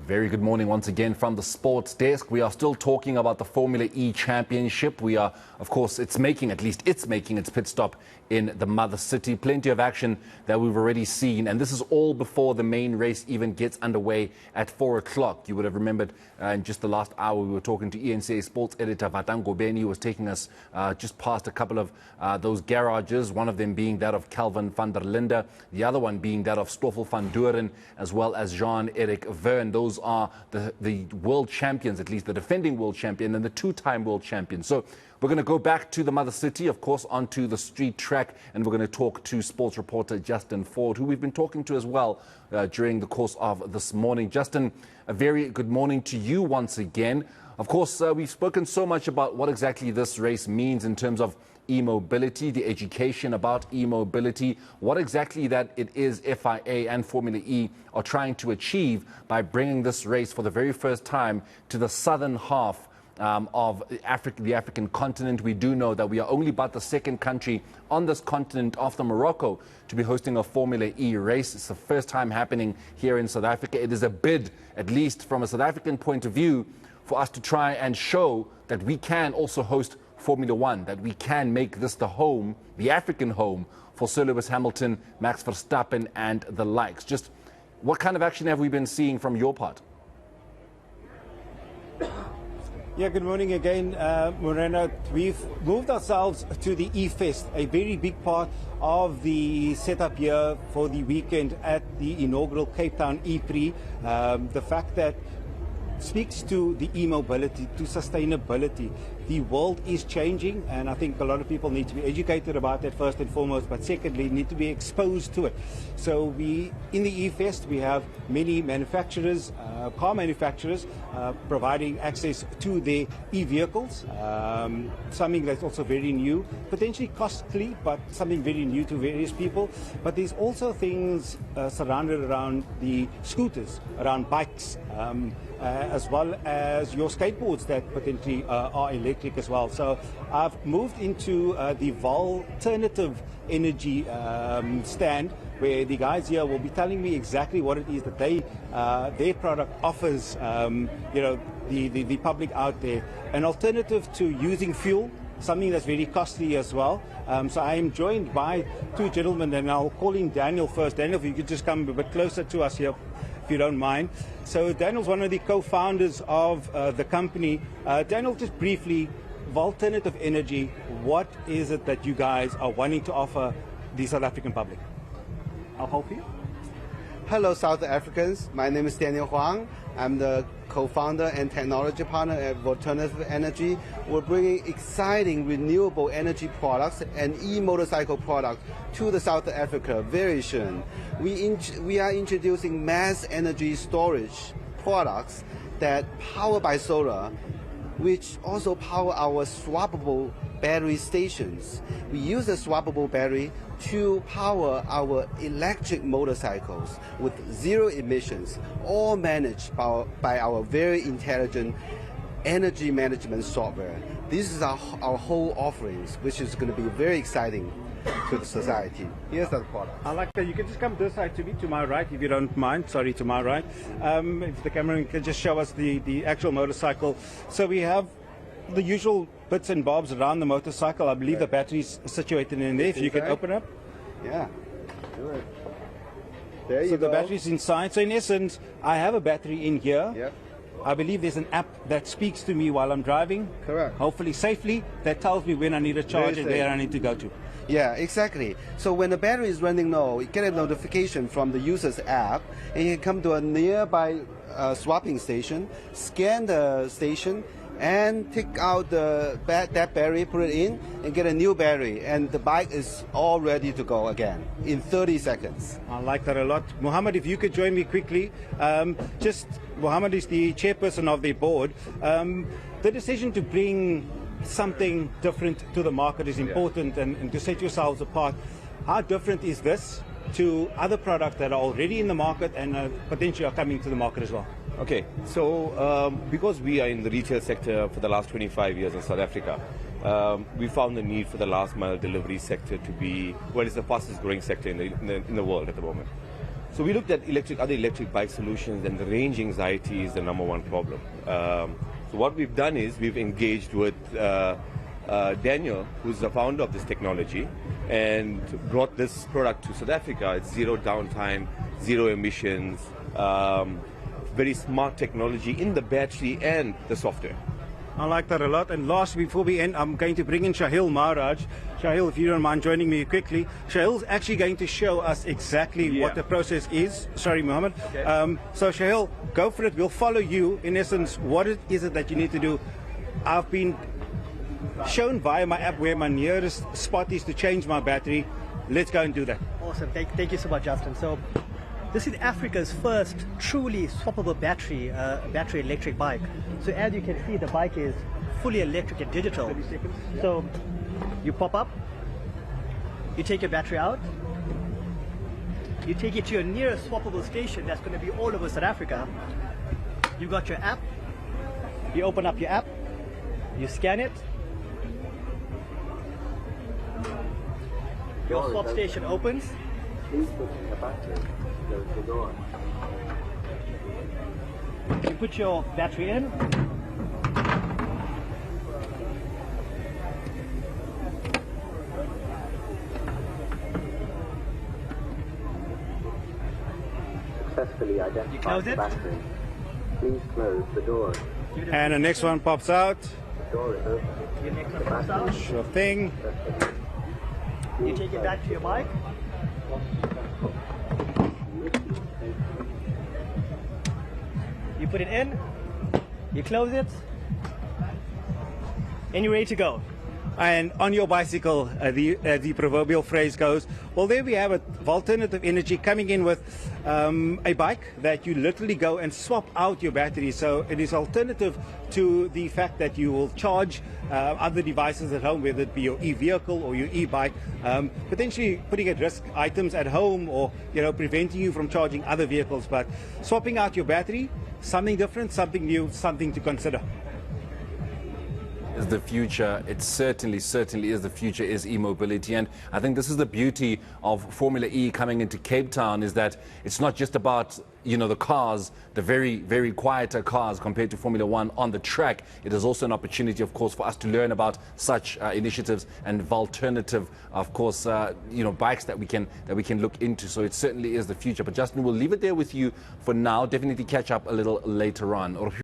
Very good morning once again from the sports desk. We are still talking about the Formula E Championship. We are, of course, it's making its pit stop in the mother city. Plenty of action that we've already seen, and this is all before the main race even gets underway at 4 o'clock. You would have remembered in just the last hour we were talking to ENCA sports editor Vatango Beni, who was taking us just past a couple of those garages, one of them being that of Calvin van der Linde, the other one being that of Stoffel van Doren, as well as Jean-Eric Verne. Those are the world champions, at least the defending world champion and the two-time world champion. So we're going to go back to the mother city, of course, onto the street track, and we're going to talk to sports reporter Justin Ford, who we've been talking to as well during the course of this morning. Justin, a very good morning to you once again. Of course, we've spoken so much about what exactly this race means in terms of e-mobility, the education about e-mobility, what exactly that it is FIA and Formula E are trying to achieve by bringing this race for the very first time to the southern half of the African continent. We do know that we are only but the second country on this continent after Morocco to be hosting a Formula E race. It's the first time happening here in South Africa. It is a bid, at least from a South African point of view, for us to try and show that we can also host Formula One, that we can make this the home, the African home, for Sir Lewis Hamilton, Max Verstappen and the likes. Just what kind of action have we been seeing from your part? Yeah, good morning again, Moreno. We've moved ourselves to the E-Fest, a very big part of the setup here for the weekend at the inaugural Cape Town E Prix. The fact that speaks to the e-mobility, to sustainability. The world is changing, and I think a lot of people need to be educated about that first and foremost, but secondly, need to be exposed to it. So in the E-Fest, we have many manufacturers, car manufacturers, providing access to their e-vehicles, something that's also very new, potentially costly, but something very new to various people. But there's also things surrounded around the scooters, around bikes, as well as your skateboards that potentially are electric as well. So I've moved into the alternative energy stand, where the guys here will be telling me exactly what it is that their product offers, the public out there. An alternative to using fuel, something that's very costly as well. So I am joined by two gentlemen, and I'll call in Daniel first. Daniel, if you could just come a bit closer to us here, if you don't mind. So Daniel's one of the co-founders of the company. Daniel, just briefly, alternative energy, what is it that you guys are wanting to offer the South African public? I'll help you. Hello, South Africans. My name is Daniel Huang. I'm the co-founder and technology partner at Alternative Energy. We're bringing exciting renewable energy products and e-motorcycle products to the South Africa very soon. We are introducing mass energy storage products that power by solar, which also power our swappable battery stations. We use the swappable battery to power our electric motorcycles with zero emissions, all managed by our very intelligent energy management software. This is our whole offerings, which is going to be very exciting to the society. Here's the product. I like that. You can just come this side to me, to my right, if you don't mind. Sorry, to my right. If the camera can just show us the actual motorcycle. So we have the usual bits and bobs around the motorcycle. I believe the battery's situated in there. If you can open up. Yeah, do it. There you go. So the battery's inside. So in essence, I have a battery in here. Yep. I believe there's an app that speaks to me while I'm driving. Correct. Hopefully safely. That tells me when I need a charge and where I need to go to. Yeah, exactly. So when the battery is running low, you get a notification from the user's app, and you can come to a nearby swapping station, scan the station, and take out that battery, put it in, and get a new battery. And the bike is all ready to go again in 30 seconds. I like that a lot. Mohammed, if you could join me quickly. Mohammed is the chairperson of the board. The decision to bring something different to the market is important, and to set yourselves apart. How different is this to other products that are already in the market and potentially are coming to the market as well? Okay, so because we are in the retail sector for the last 25 years in South Africa, we found the need for the last mile delivery sector to be, well, it's the fastest growing sector in the world at the moment. So we looked at other electric bike solutions, and the range anxiety is the number one problem. So what we've done is we've engaged with Daniel, who's the founder of this technology, and brought this product to South Africa. It's zero downtime, zero emissions, very smart technology in the battery and the software. I like that a lot. And last, before we end, I'm going to bring in Shahil Maharaj. Shahil, if you don't mind joining me quickly. Shahil's actually going to show us exactly what the process is. Sorry, Mohammed. Okay. So Shahil, go for it. We'll follow you. In essence, what is it that you need to do? I've been shown via my app where my nearest spot is to change my battery. Let's go and do that. Awesome. Thank you so much, Justin. So this is Africa's first truly swappable battery electric bike. So as you can see, the bike is fully electric and digital. So you pop up, you take your battery out, you take it to your nearest swappable station that's going to be all over South Africa. You got your app, you open up your app, you scan it, your swap station opens. Please put in the battery. Close the door. You put your battery in. Successfully identified close the it? battery. Please close the door. And the next one pops out. The door is open. Your next one comes out. Sure thing. You take it back to your bike. You put it in, you close it, and you're ready to go. And on your bicycle, the proverbial phrase goes, well, there we have it, Alternative Energy coming in with a bike that you literally go and swap out your battery. So it is alternative to the fact that you will charge other devices at home, whether it be your e-vehicle or your e-bike, potentially putting at risk items at home or preventing you from charging other vehicles. But swapping out your battery, something different, something new, something to consider. Is the future. It certainly is the future, is e-mobility. And I think this is the beauty of Formula E coming into Cape Town, is that it's not just about the cars, the very quieter cars compared to Formula One on the track. It is also an opportunity, of course, for us to learn about such initiatives and alternative, of course, bikes that we can look into. So it certainly is the future. But Justin, we'll leave it there with you for now. Definitely catch up a little later on.